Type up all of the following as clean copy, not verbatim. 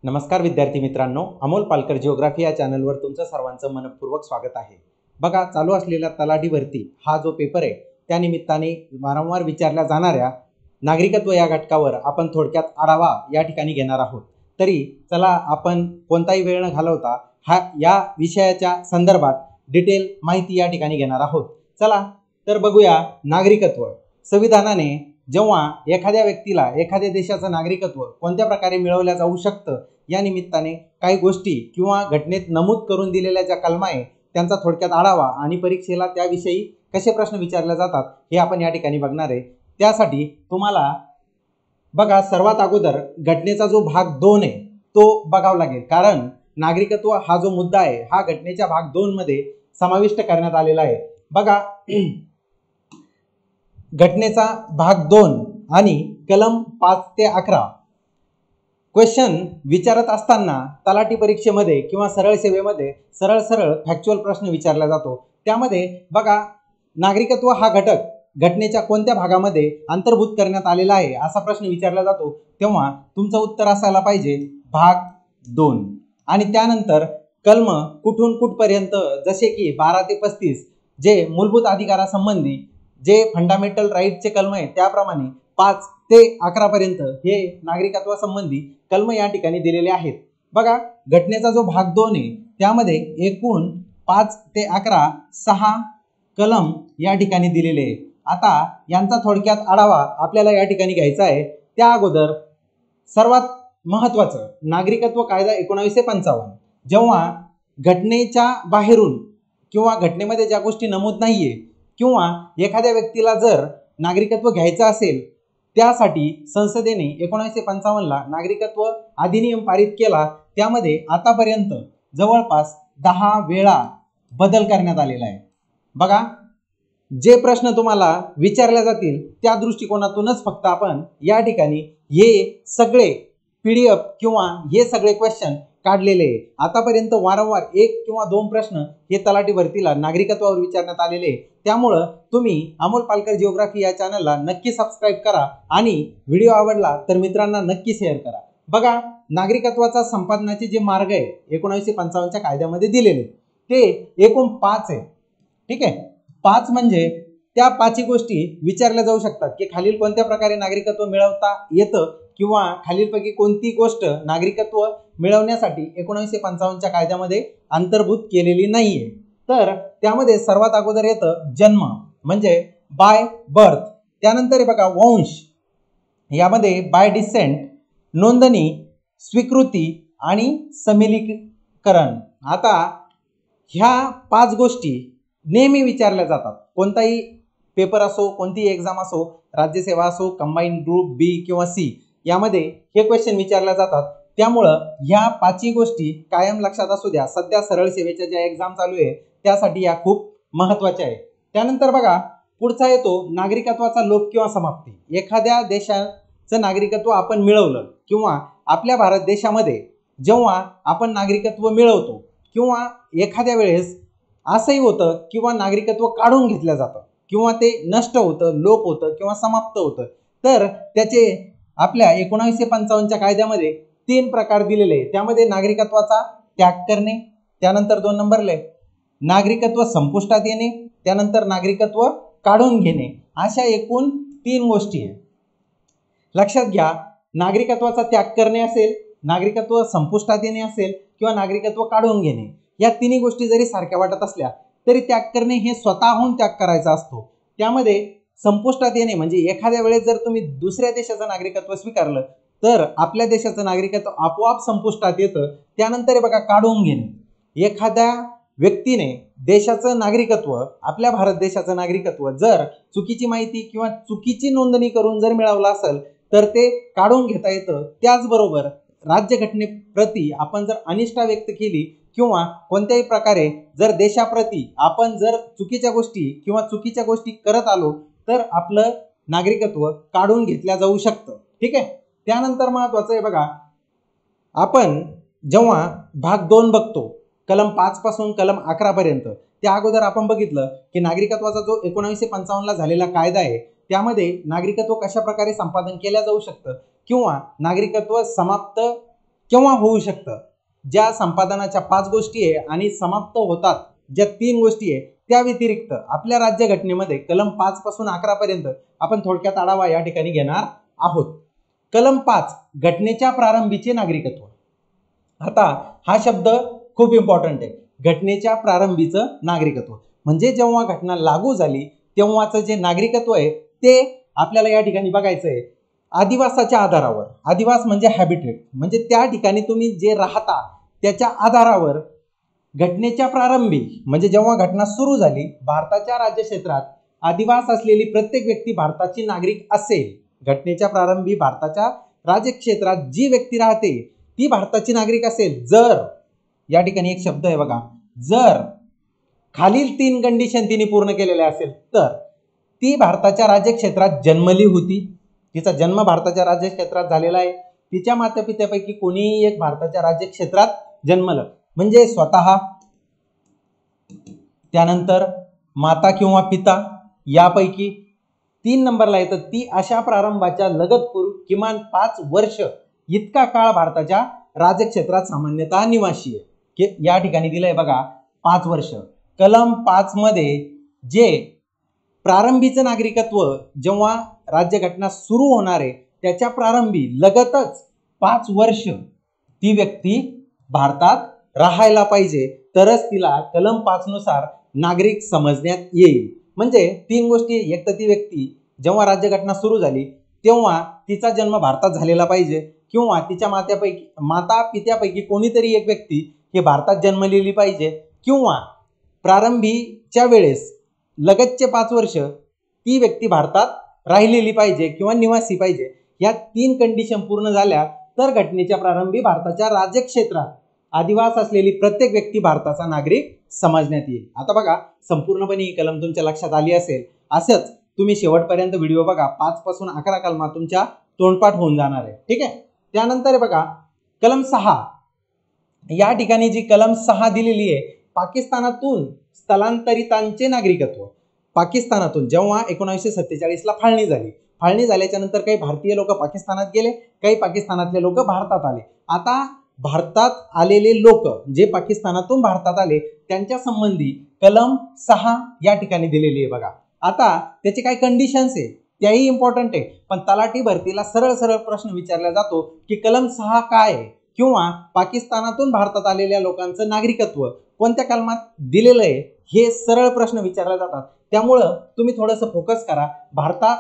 नमस्कार विद्यार्थी मित्रांनो, अमोल पालकर जिओग्राफी या चॅनलवर तुमचं सर्वांचं मनपूर्वक स्वागत आहे। बघा, चालू असलेला तलाठी भरती हा जो पेपर आहे त्या निमित्ताने वारंवार विचारल्या जाणाऱ्या नागरिकत्व या घटकावर आपण थोडक्यात आढावा या ठिकाणी घेणार आहोत। तरी चला आपण कोणताही वेळ न घालवता या विषयाच्या संदर्भात डिटेल माहिती या ठिकाणी घेणार आहोत। चला तर बघूया। नागरिकत्व संविधानाने जेव्हा एखाद्या व्यक्तीला एखाद्या देशाचं नागरिकत्व कोणत्या प्रकारे मिळवल्या जाऊ शकतं या निमित्ताने काही गोष्टी किंवा घटनेत नमूद करून दिलेल्या ज्या कलमा आहे त्यांचा थोडक्यात आढावा आणि परीक्षेला त्याविषयी कसे प्रश्न विचारले जातात हे आपण या ठिकाणी बघणार आहे। त्यासाठी तुम्हाला बघा, सर्वात अगोदर घटनेचा जो भाग 2 आहे तो बघावा लागेल, कारण नागरिकत्व हा जो मुद्दा आहे हा घटनेच्या भाग 2 मध्ये समाविष्ट करण्यात आलेला आहे। बघा, घटनेचा भाग 2 आणि कलम 5 ते 11 क्वेश्चन विचारत असताना तलाठी परीक्षेमध्ये किंवा सरळ सेवेमध्ये सरळ फॅक्च्युअल प्रश्न विचारला जातो। त्यामध्ये बघा, नागरिकत्व हा घटक घटनेच्या कोणत्या भागामध्ये अंतर्भूत करण्यात आलेला आहे असा प्रश्न विचारला जातो, तेव्हा तुमचं उत्तर असायला पाहिजे भाग 2। आणि त्यानंतर कलम कुठून कुठपर्यंत, जसे की 12 ते 35 जे मूलभूत अधिकारासंबंधी जे फंडामेंटल राईटचे कलम आहे त्याप्रमाणे 5 ते 11 पर्यंत हे नागरिकत्वासंबंधी कलम या ठिकाणी दिलेले आहेत। बघा, घटनेचा जो भाग 2 आहे त्यामध्ये एकूण 5 ते 11 6 कलम या ठिकाणी दिलेले आहे। आता यांचा थोडक्यात आढावा आपल्याला या ठिकाणी घ्यायचा आहे। त्या अगोदर सर्वात महत्त्वाचं नागरिकत्व कायदा 1955 जेव्हा घटनेच्या बाहेरून किंवा घटनेमध्ये ज्या गोष्टी नमूद नाहीये किंवा एखाद्या व्यक्तीला जर नागरिकत्व घ्यायचं असेल त्यासाठी संसदेने 1955 ला नागरिकत्व अधिनियम पारित केला। त्यामध्ये आतापर्यंत जवळपास 10 वेळा बदल करण्यात आलेला आहे। बघा, जे प्रश्न तुम्हाला विचारले जातील त्या दृष्टिकोनातूनच फक्त आपण या ठिकाणी हे सगळे PDF किंवा हे सगळे क्वेश्चन काढलेले आहे। आतापर्यंत वारंवार 1 किंवा 2 प्रश्न हे तलाठी भरतीला नागरिकत्वावर विचारण्यात आलेले आहे। त्यामुळे तुम्ही अमोल पालकर जिओग्राफी या चॅनलला नक्की सबस्क्राइब करा आणि व्हिडिओ आवडला तर मित्रांना नक्की शेअर करा। बघा, नागरिकत्वाचा संपादनाचे जे मार्ग आहे 1955 च्या कायद्यामध्ये दिलेले ते एकूण 5 आहे। ठीक आहे, 5 म्हणजे त्या 5 गोष्टी विचारल्या जाऊ शकतात की खालील कोणत्या प्रकारे नागरिकत्व मिळवता येतं किंवा खालीलपैकी कोणती गोष्ट नागरिकत्व मिळवण्यासाठी 1955 च्या कायद्यामध्ये अंतर्भूत केलेली नाहीये। तर त्यामध्ये सर्वात अगोदर येतं जन्म म्हणजे बाय बर्थ, त्यानंतर आहे बघा वंश, यामध्ये बाय डिसेंट, नोंदणी, स्वीकृती आणि समिलीकरण। आता ह्या 5 गोष्टी नेहमी विचारल्या जातात। कोणताही पेपर असो, कोणतीही एक्झाम असो, राज्यसेवा असो, कंबाईन ग्रुप बी किंवा सी यामध्ये हे क्वेश्चन विचारल्या जातात। त्यामुळं ह्या 5 गोष्टी कायम लक्षात असू द्या। सध्या सरळ सेवेच्या ज्या एक्झाम चालू आहे त्यासाठी या खूप महत्त्वाच्या आहे। त्यानंतर बघा, पुढचा येतो नागरिकत्वाचा लोप किंवा समाप्ती। एखाद्या देशाचं नागरिकत्व आपण मिळवलं किंवा आपल्या भारत देशामध्ये जेव्हा आपण नागरिकत्व मिळवतो किंवा एखाद्या वेळेस असंही होतं किंवा नागरिकत्व काढून घेतलं जातं किंवा ते नष्ट होतं, लोप होतं किंवा समाप्त होतं, तर त्याचे आपल्या 1955 च्या कायद्यामध्ये 3 प्रकार दिलेले आहे। त्यामध्ये नागरिकत्वाचा त्याग करणे, त्यानंतर 2 नंबरले नागरिकत्व संपुष्टात येणे, त्यानंतर नागरिकत्व काढून घेणे, अशा एकूण 3 गोष्टी आहे। लक्षात घ्या, नागरिकत्वाचा त्याग करणे असेल, नागरिकत्व संपुष्टात येणे असेल किंवा नागरिकत्व काढून घेणे, या 3 गोष्टी जरी सारख्या वाटत असल्या तरी त्याग करणे हे स्वतःहून त्याग करायचा असतो। त्यामध्ये संपुष्टात येणे म्हणजे एखाद्या वेळेस जर तुम्ही दुसऱ्या देशाचं नागरिकत्व स्वीकारलं तर आपल्या देशाचं नागरिकत्व आपोआप संपुष्टात येतं। त्यानंतर बघा काढून घेणे, एखाद्या व्यक्तीने देशाचं नागरिकत्व, आपल्या भारत देशाचं नागरिकत्व जर चुकीची माहिती किंवा चुकीची नोंदणी करून जर मिळवलं असेल तर ते काढून घेता येतं। त्याचबरोबर राज्यघटनेप्रती आपण जर अनिष्ठा व्यक्त केली किंवा कोणत्याही प्रकारे जर देशाप्रती आपण जर चुकीच्या गोष्टी करत आलो तर आपलं नागरिकत्व काढून घेतल्या जाऊ शकतं। ठीक आहे, त्यानंतर महत्त्वाचं आहे बघा, आपण जेव्हा भाग 2 बघतो कलम 5 पासून कलम 11 पर्यंत, त्या अगोदर आपण बघितलं की नागरिकत्वाचा जो 1955 ला झालेला कायदा आहे त्यामध्ये नागरिकत्व कशा प्रकारे संपादन केल्या जाऊ शकतं किंवा नागरिकत्व समाप्त केव्हा होऊ शकतं? ज्या संपादनाच्या 5 गोष्टी आहे आणि समाप्त होतात ज्या 3 गोष्टी आहे त्या व्यतिरिक्त आपल्या राज्यघटनेमध्ये कलम 5 पासून 11 पर्यंत आपण थोडक्यात आढावा या ठिकाणी घेणार आहोत. कलम 5 घटनेच्या प्रारंभीचे नागरिकत्व. आता हा शब्द खूप इम्पॉर्टंट आहे. घटनेच्या प्रारंभीचं नागरिकत्व म्हणजे जेव्हा घटना लागू झाली तेव्हाचं जे नागरिकत्व आहे ते आपल्याला या ठिकाणी बघायचं आहे. अधिवासाच्या आधारावर, अधिवास म्हणजे हॅबिटेट म्हणजे त्या ठिकाणी तुम्ही जे राहता त्याच्या आधारावर घटनेच्या प्रारंभी म्हणजे जेव्हा घटना सुरू झाली भारताच्या राज्यक्षेत्रात अधिवास असलेली प्रत्येक व्यक्ती भारताची नागरिक असेल. घटनेच्या प्रारंभी भारताच्या राज्यक्षेत्रात जी व्यक्ती राहते ती भारताची नागरिक असेल जर, या ठिकाणी एक शब्द आहे बघा, जर खालील 3 कंडिशन तिने पूर्ण केलेल्या असेल तर ती भारताच्या राज्यक्षेत्रात जन्मली होती, तिचा जन्म भारताच्या राज्यक्षेत्रात झालेला आहे, तिच्या मातापित्यापैकी कोणीही एक भारताच्या राज्यक्षेत्रात जन्मलं म्हणजे स्वतः, त्यानंतर माता किंवा पिता यापैकी 3 नंबरला येतं ती अशा प्रारंभाच्या लगतपूर्व किमान 5 वर्ष इतका काळ भारताच्या राज्यक्षेत्रात सामान्यतः निवासी आहे. की या ठिकाणी दिलंय बघा 5 वर्ष. कलम 5 मध्ये जे प्रारंभीचं नागरिकत्व जेव्हा राज्यघटना सुरू होणार आहे त्याच्या प्रारंभी लगतच 5 वर्ष ती व्यक्ती भारतात राहायला पाहिजे तरच तिला कलम 5 नुसार नागरिक समजण्यात येईल. म्हणजे 3 गोष्टी, एक तर ती व्यक्ती जेव्हा राज्यघटना सुरू झाली तेव्हा तिचा जन्म भारतात झालेला पाहिजे किंवा तिच्या माता पित्यापैकी कोणीतरी एक व्यक्ती हे भारतात जन्मलेली पाहिजे किंवा प्रारंभीच्या वेळेस लगतचे 5 वर्ष ती व्यक्ती भारतात राहिलेली पाहिजे किंवा निवासी पाहिजे. या 3 कंडिशन पूर्ण झाल्या तर घटनेच्या प्रारंभी भारताच्या राज्यक्षेत्रात अधिवास असलेली प्रत्येक व्यक्ती भारताचा नागरिक समजण्यात येईल. आता बघा संपूर्णपणे ही कलम तुमच्या लक्षात आली असेल. असंच तुम्ही शेवटपर्यंत व्हिडिओ बघा. 5 पासून 11 कलमा तुमच्या तोंडपाठ होऊन जाणार आहे. ठीक आहे. त्यानंतर बघा कलम 6. या ठिकाणी जी कलम 6 दिलेली आहे पाकिस्तानातून स्थलांतरितांचे नागरिकत्व. पाकिस्तानातून जेव्हा 1947 ला फाळणी झाली, फाळणी झाल्याच्या नंतर काही भारतीय लोक पाकिस्तानात गेले, काही पाकिस्तानातले लोक भारतात आले. आता भारतात आलेले लोक जे पाकिस्तानातून भारतात आले त्यांच्या संबंधी कलम 6 या ठिकाणी दिलेली आहे बघा. आता त्याचे काही कंडिशन्स आहे त्याही इम्पॉर्टंट आहे पण तलाठी भरतीला सरळ सरळ प्रश्न विचारला जातो की कलम 6 काय आहे किंवा पाकिस्तानातून भारतात आलेल्या लोकांचं नागरिकत्व कोणत्या कलमात दिलेलं आहे हे सरळ प्रश्न विचारले जातात. त्यामुळं तुम्ही थोडंसं फोकस करा. भारतात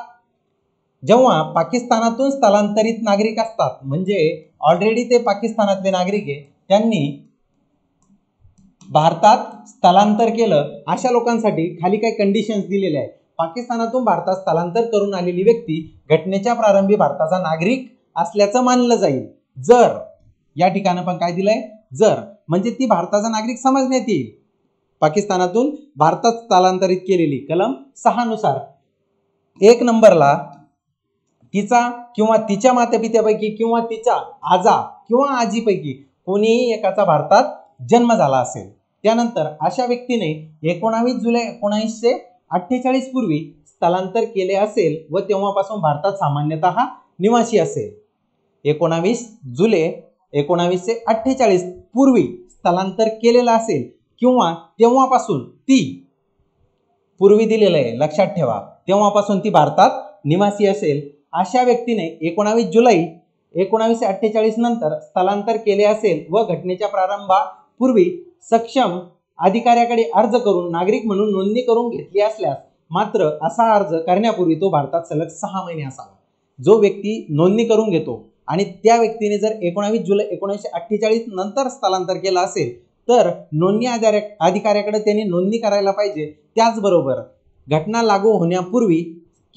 जेव्हा पाकिस्तानातून स्थलांतरित नागरिक असतात म्हणजे ऑलरेडी ते पाकिस्तानातले नागरिक आहे त्यांनी भारतात स्थलांतर केलं अशा लोकांसाठी खाली काही कंडिशन्स दिलेल्या आहेत. पाकिस्तानातून भारतात स्थलांतर करून आलेली व्यक्ती घटनेच्या प्रारंभी भारताचा नागरिक असल्याचं मानलं जाईल जर, या ठिकाणी पण काय दिलंय जर, म्हणजे ती भारताचा नागरिक समजण्यात येईल. पाकिस्तानातून भारतात स्थलांतरित केलेली कलम 6 नुसार 1 नंबरला तिचा किंवा तिच्या मातापित्यापैकी किंवा तिच्या आजा किंवा आजीपैकी कोणीही एकाचा भारतात जन्म झाला असेल. त्यानंतर अशा व्यक्तीने 19 जुलै 1948 पूर्वी स्थलांतर केले असेल व तेव्हापासून भारतात सामान्यतः निवासी असेल. 19 जुलै 1948 पूर्वी स्थलांतर केलेलं असेल किंवा तेव्हापासून ती, पूर्वी दिलेलं आहे लक्षात ठेवा, तेव्हापासून ती भारतात निवासी असेल. अशा व्यक्तीने 19 जुलै 1948 नंतर स्थलांतर केले असेल व घटनेच्या प्रारंभापूर्वी सक्षम अधिकाऱ्याकडे अर्ज करून नागरिक म्हणून नोंदणी करून घेतली असल्यास मात्र असा अर्ज करण्यापूर्वी तो भारतात सलग 6 महिने असावा. जो व्यक्ती नोंदणी करून घेतो आणि त्या व्यक्तीने जर 19 जुलै 1948 नंतर स्थलांतर केलं असेल तर नोंदणी अधिकाऱ्याकडे त्यांनी नोंदणी करायला पाहिजे. त्याचबरोबर घटना लागू होण्यापूर्वी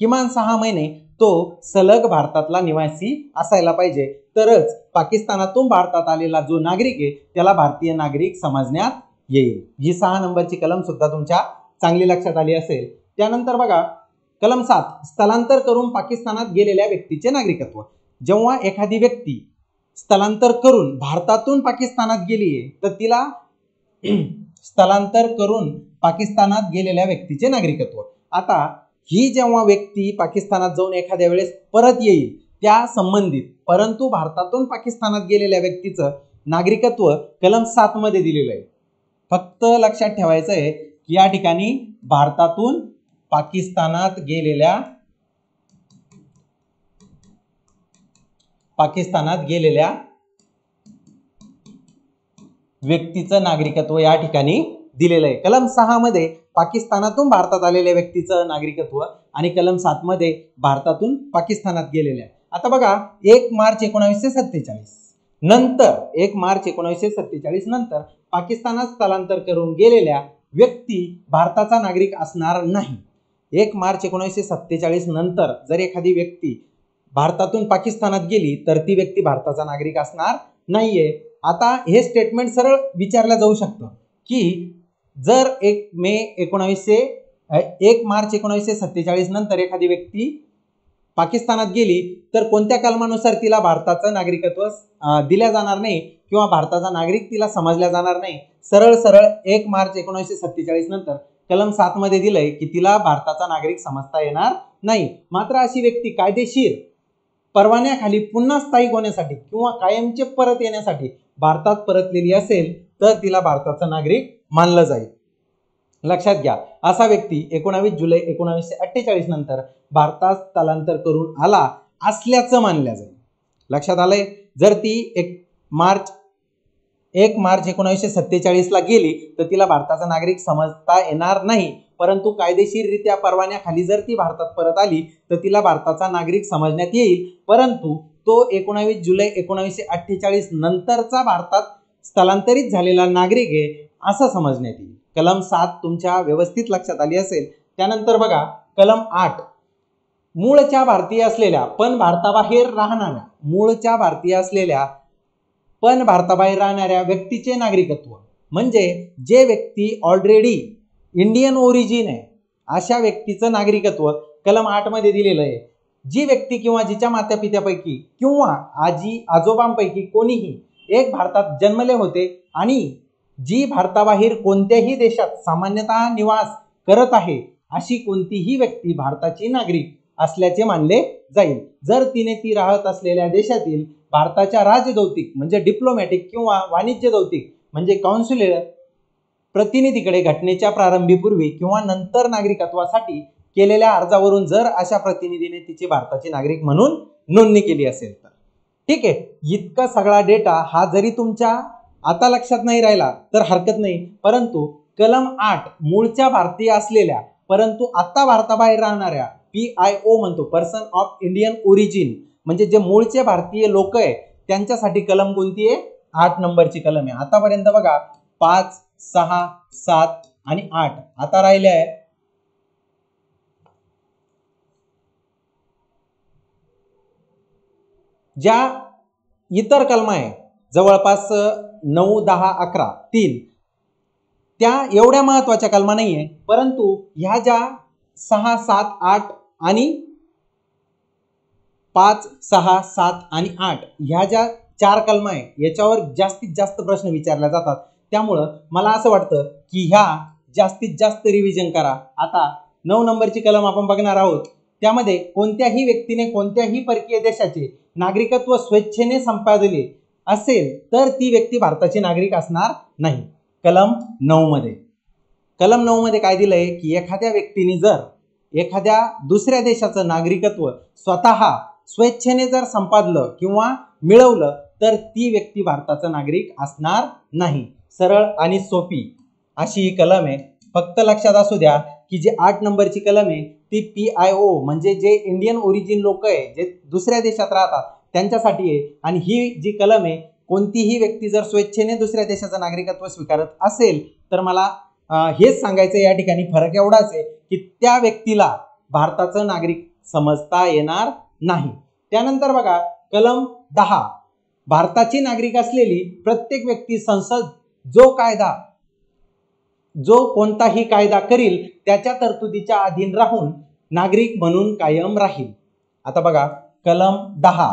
किमान 6 महिने तो सलग भारतातला निवासी असायला पाहिजे तरच पाकिस्तानातून भारतात आलेला जो नागरिक आहे त्याला भारतीय नागरिक समजण्यात येईल. ही 6 नंबरची कलम सुद्धा तुमच्या चांगली लक्षात आली असेल. त्यानंतर बघा कलम 7 स्थलांतर करून पाकिस्तानात गेलेल्या व्यक्तीचे नागरिकत्व. जेव्हा एखादी व्यक्ती स्थलांतर करून भारतातून पाकिस्तानात गेली आहे तर तिला स्थलांतर करून पाकिस्तानात गेलेल्या व्यक्तीचे नागरिकत्व. आता ही जेव्हा व्यक्ती पाकिस्तानात जाऊन एखाद्या वेळेस परत येईल त्या संबंधित परंतु भारतातून पाकिस्तानात गेलेल्या व्यक्तीचं नागरिकत्व कलम 7 मध्ये दिलेलं आहे. फक्त लक्षात ठेवायचं आहे की या ठिकाणी भारतातून पाकिस्तानात गेलेल्या व्यक्तीचं नागरिकत्व या ठिकाणी दिलेलं आहे. कलम 6 मध्ये पाकिस्तानातून भारतात आलेल्या व्यक्तीचं नागरिकत्व आणि कलम 7 मध्ये भारतातून पाकिस्तानात गेलेल्या. आता बघा 1 मार्च 1947 नंतर 1 मार्च 1947 नंतर पाकिस्तानात स्थलांतर करून गेलेल्या व्यक्ती भारताचा नागरिक असणार नाही. 1 मार्च 1947 नंतर जर एखादी व्यक्ती भारतातून पाकिस्तानात गेली तर ती व्यक्ती भारताचा नागरिक असणार नाहीये. आता हे स्टेटमेंट सरळ विचारलं जाऊ शकतं की जर 1 मार्च 1947 नंतर एखादी व्यक्ती पाकिस्तानात गेली तर कोणत्या कलमानुसार तिला भारताचं नागरिकत्व दिल्या जाणार नाही किंवा भारताचा नागरिक तिला समजल्या जाणार नाही. सरळ 1 मार्च 1947 नंतर कलम 7 मध्ये दिलंय की तिला भारताचा नागरिक समजता येणार नाही. मात्र अशी व्यक्ती कायदेशीर परवान्याखाली पुन्हा स्थायिक होण्यासाठी किंवा कायमचे परत येण्यासाठी भारतात परतलेली असेल तर तिला भारताचा नागरिक मानलं जाईल. लक्षात घ्या, असा व्यक्ती 19 जुलै 1948 नंतर भारतात स्थलांतर करून आला असल्याचं मानलं जाईल. लक्षात आलंय. जर ती 1 मार्च 1947 ला गेली तर तिला भारताचा नागरिक समजता येणार नाही, परंतु कायदेशीररित्या परवान्याखाली जर ती भारतात परत आली तर तिला भारताचा नागरिक समजण्यात येईल. परंतु तो 19 जुलै 1948 नंतरचा भारतात स्थलांतरित झालेला नागरिक आहे असं समजण्यात येईल. कलम 7 तुमच्या व्यवस्थित लक्षात आली असेल. त्यानंतर बघा कलम 8 मूळच्या भारतीय असलेल्या पण भारताबाहेर राहणाऱ्या व्यक्तीचे नागरिकत्व, म्हणजे जे व्यक्ती ऑलरेडी इंडियन ओरिजिन आहे अशा व्यक्तीचं नागरिकत्व कलम 8 मध्ये दिलेलं आहे. जी व्यक्ती किंवा जिच्या मातापित्यापैकी किंवा आजी आजोबांपैकी कोणीही एक भारतात जन्मले होते आणि जी भारताबाहेर कोणत्याही देशात सामान्यतः निवास करत आहे अशी कोणतीही व्यक्ती भारताची नागरिक असल्याचे मानले जाईल जर तिने ती राहत असलेल्या देशातील भारताच्या राजदौतिक म्हणजे डिप्लोमॅटिक किंवा वाणिज्य दौतिक म्हणजे कॉन्सुलर प्रतिनिधीकडे घटनेच्या प्रारंभीपूर्वी किंवा नंतर नागरिकत्वासाठी केलेल्या अर्जावरून जर अशा प्रतिनिधीने तिची भारताची नागरिक म्हणून नोंदणी केली असेल तर. ठीक आहे, इतका सगळा डेटा हा जरी तुमच्या आता लक्षात नाही राहिला तर हरकत नाही, परंतु कलम 8 मूळच्या भारतीय असलेल्या परंतु आता भारताबाहेर राहणाऱ्या PIO म्हणतो पर्सन ऑफ इंडियन ओरिजिन म्हणजे जे मूळचे भारतीय लोक आहे त्यांच्यासाठी कलम कोणती आहे? 8 नंबरची कलम आहे. आतापर्यंत बघा 5, 6, 7 आणि 8 आता राहिले आहे ज्या इतर कलम आहे जवळपास 9, 10, 11 3 त्या एवढ्या महत्त्वाच्या कलमा नाही आहे, परंतु ह्या ज्या 6, 7, 8 आणि 5, 6, 7 आणि 8 ह्या ज्या 4 कलमा आहे याच्यावर जास्तीत जास्त प्रश्न विचारले जातात. त्यामुळं मला असं वाटतं की ह्या जास्तीत जास्त रिव्हिजन करा. आता 9 नंबरची कलम आपण बघणार आहोत. त्यामध्ये कोणत्याही व्यक्तीने कोणत्याही परकीय देशाचे नागरिकत्व स्वेच्छेने संपादले असेल तर ती व्यक्ती भारताची नागरिक असणार नाही. कलम 9 मध्ये काय दिलंय की एखाद्या व्यक्तीने जर एखाद्या दुसऱ्या देशाचं नागरिकत्व स्वतः स्वेच्छेने जर संपादलं किंवा मिळवलं तर ती व्यक्ती भारताचा नागरिक असणार नाही. सरळ आणि सोपी अशी ही कलम आहे. फक्त लक्षात असू द्या की जी 8 नंबरची कलम आहे ती PIO म्हणजे जे इंडियन ओरिजिन लोक आहे जे दुसऱ्या देशात राहतात त्यांच्यासाठी आहे आणि ही जी कलम आहे कोणतीही व्यक्ती जर स्वेच्छेने दुसऱ्या देशाचं नागरिकत्व स्वीकारत असेल तर मला हेच सांगायचं या ठिकाणी फरक एवढाच आहे की त्या व्यक्तीला भारताचं नागरिक समजता येणार नाही. त्यानंतर बघा कलम 10 भारताची नागरिक असलेली प्रत्येक व्यक्ती संसद जो कोणताही कायदा करील त्याच्या तरतुदीच्या अधीन राहून नागरिक म्हणून कायम राहील. आता बघा कलम 10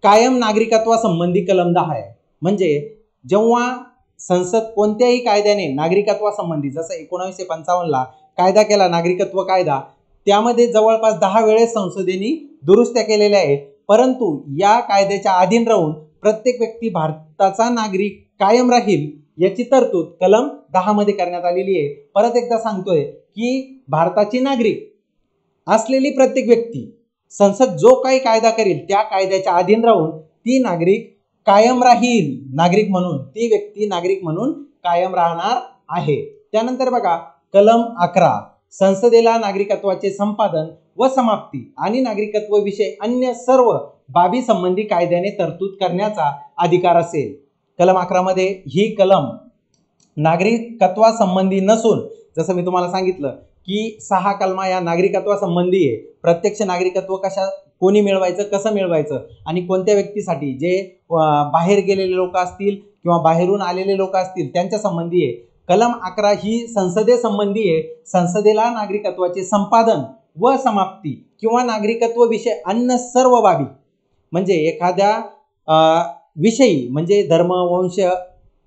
कायम नागरिकत्वासंबंधी कलम 10 आहे. म्हणजे जेव्हा संसद कोणत्याही कायद्याने नागरिकत्वासंबंधी जसं 1955 ला कायदा केला नागरिकत्व कायदा त्यामध्ये जवळपास 10 वेळेस संसदेने दुरुस्त्या केलेल्या आहे. परंतु या कायद्याच्या अधीन राहून प्रत्येक व्यक्ती भारताचा नागरिक कायम राहील याची तरतूद कलम 10 मध्ये करण्यात आलेली आहे। परत एकदा सांगतोय की भारताची नागरिक असलेली प्रत्येक व्यक्ती संसद जो काही कायदा करेल त्या कायद्याच्या अधीन राहून ती नागरिक कायम राहील, नागरिक म्हणून ती व्यक्ती नागरिक म्हणून कायम राहणार आहे। त्यानंतर बघा कलम 11 संसदेला नागरिकत्वाचे संपादन व समाप्ती आणि नागरिकत्व विषय अन्य सर्व बाबी संबंधी कायद्याने तरतूद करण्याचा अधिकार असेल। कलम 11 मध्ये ही कलम नागरिकत्वासंबंधी नसून जसं मी तुम्हाला सांगितलं की 6 कलमा या नागरिकत्वासंबंधी आहे। प्रत्यक्ष नागरिकत्व कोणी मिळवायचं, कसं मिळवायचं आणि कोणत्या व्यक्तीसाठी, जे बाहेर गेलेले लोक असतील किंवा बाहेरून आलेले लोक असतील त्यांच्या संबंधी आहे। कलम 11 ही संसदेसंबंधी आहे। संसदेला नागरिकत्वाचे संपादन व समाप्ती किंवा नागरिकत्व विषय अन्य सर्व बाबी म्हणजे एखाद्या विषयी म्हणजे धर्म, वंश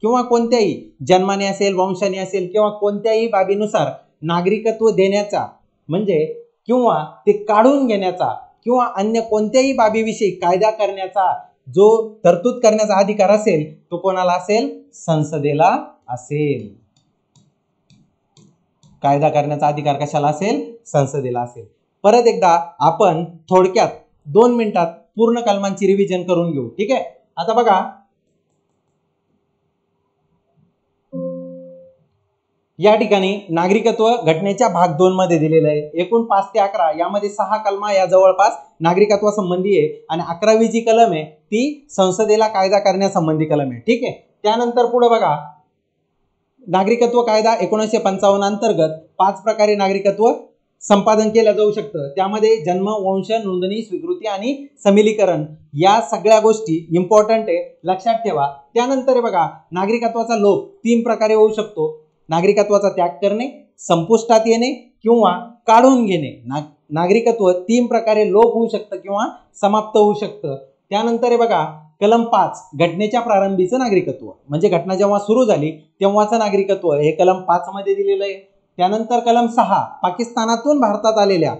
किंवा कोणत्याही जन्माने असेल, वंशाने असेल किंवा कोणत्याही बाबीनुसार नागरिकत्व देण्याचा म्हणजे किंवा ते काढून घेण्याचा किंवा अन्य कोणत्याही बाबीविषयी कायदा करण्याचा जो तरतूद करण्याचा अधिकार असेल तो कोणाला असेल? संसदेला असेल। कायदा करण्याचा अधिकार कशाला असेल? संसदेला असेल। परत एकदा आपण थोडक्यात 2 मिनिटात पूर्ण कलमांची रिव्हिजन करून घेऊ, ठीक आहे। आता बघा या ठिकाणी नागरिकत्व घटनेच्या भाग 2 मध्ये दिलेलं आहे। एकूण 5 ते 11 यामध्ये 6 कलमा या जवळपास नागरिकत्वासंबंधी आहे आणि 11वी जी कलम आहे ती संसदेला कायदा करण्यासंबंधी कलम आहे, ठीक आहे। त्यानंतर पुढे बघा नागरिकत्व कायदा 1955 अंतर्गत 5 प्रकारे नागरिकत्व संपादन केलं जाऊ शकतं। त्यामध्ये जन्म, वंश, नोंदणी, स्वीकृती आणि समिलीकरण या सगळ्या गोष्टी इम्पॉर्टंट आहे, लक्षात ठेवा। त्यानंतर बघा नागरिकत्वाचा लोप 3 प्रकारे होऊ शकतो। नागरिकत्वाचा त्याग करणे, संपुष्टात येणे किंवा काढून घेणे। नागरिकत्व 3 प्रकारे लोप होऊ शकतं किंवा समाप्त होऊ शकतं। त्यानंतर बघा कलम 5 घटनेच्या प्रारंभीचं नागरिकत्व म्हणजे घटना जेव्हा सुरू झाली तेव्हाचं नागरिकत्व हे कलम 5 मध्ये दिलेलं आहे। त्यानंतर कलम 6 पाकिस्तानातून भारतात आलेल्या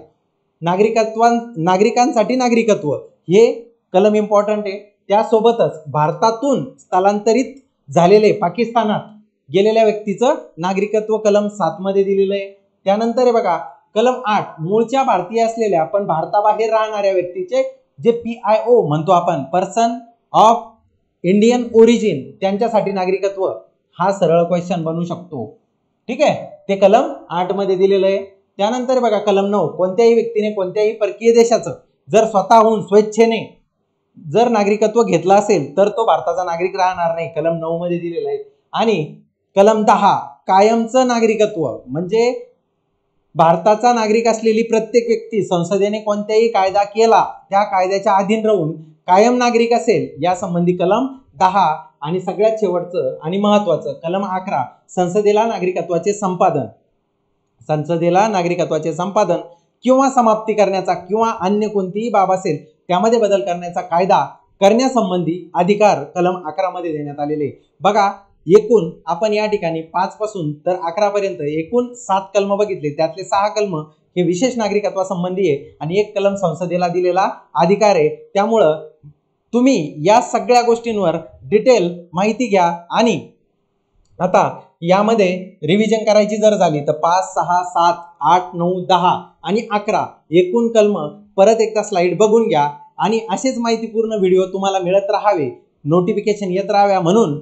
नागरिकांसाठी नागरिकत्व हे कलम इम्पॉर्टंट आहे। त्यासोबतच भारतातून स्थलांतरित झालेले पाकिस्तानात गेलेल्या व्यक्तीचं नागरिकत्व कलम 7 मध्ये दिलेलं आहे। त्यानंतर बघा कलम 8 मूळच्या भारतीय असलेल्या पण भारताबाहेर राहणाऱ्या व्यक्तीचे जे PIO म्हणतो आपण, पर्सन ऑफ इंडियन ओरिजिन, त्यांच्यासाठी नागरिकत्व हा सरळ क्वेश्चन बनू शकतो, ठीक आहे। ते कलम 8 मध्ये दिलेलं आहे। त्यानंतर बघा कलम 9 कोणत्याही व्यक्तीने कोणत्याही परकीय देशाचं जर स्वतःहून स्वेच्छेने जर नागरिकत्व घेतलं असेल तर तो भारताचा नागरिक राहणार नाही, कलम 9 मध्ये दिलेलं आहे। आणि कलम 10 कायमचं नागरिकत्व म्हणजे भारताचा नागरिक असलेली प्रत्येक व्यक्ती संसदेने कोणत्याही कायदा केला त्या कायद्याच्या अधीन राहून कायम नागरिक असेल यासंबंधी कलम 10 आणि सगळ्यात शेवटचं आणि महत्त्वाचं कलम 11 संसदेला नागरिकत्वाचे संपादन किंवा समाप्ती करण्याचा किंवा अन्य कोणतीही बाब असेल त्यामध्ये बदल करण्याचा कायदा करण्यासंबंधी अधिकार कलम 11 मध्ये देण्यात आलेले। बघा एकूण आपण या ठिकाणी 5 पासून तर 11 पर्यंत एकूण 7 कलम बघितले, त्यातले 6 कलम हे विशेष नागरिकत्वासंबंधी आहे आणि 1 कलम संसदेला दिलेला अधिकार आहे। त्यामुळं तुम्ही या सगळ्या गोष्टींवर डिटेल माहिती घ्या आणि आता यामध्ये रिव्हिजन करायची जर झाली तर 5, 6, 7, 8, 9, 10 आणि 11 एकूण कलम परत एकदा स्लाइड बघून घ्या आणि असेच माहितीपूर्ण व्हिडिओ तुम्हाला मिळत राहावे, नोटिफिकेशन येत राहाव्या म्हणून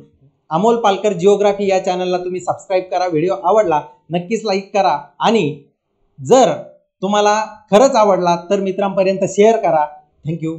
अमोल पालकर जिओग्राफी या चॅनलला तुम्ही सबस्क्राइब करा। व्हिडिओ आवडला नक्कीच लाईक करा आणि जर तुम्हाला खरंच आवडला तर मित्रांपर्यंत शेअर करा। थँक्यू।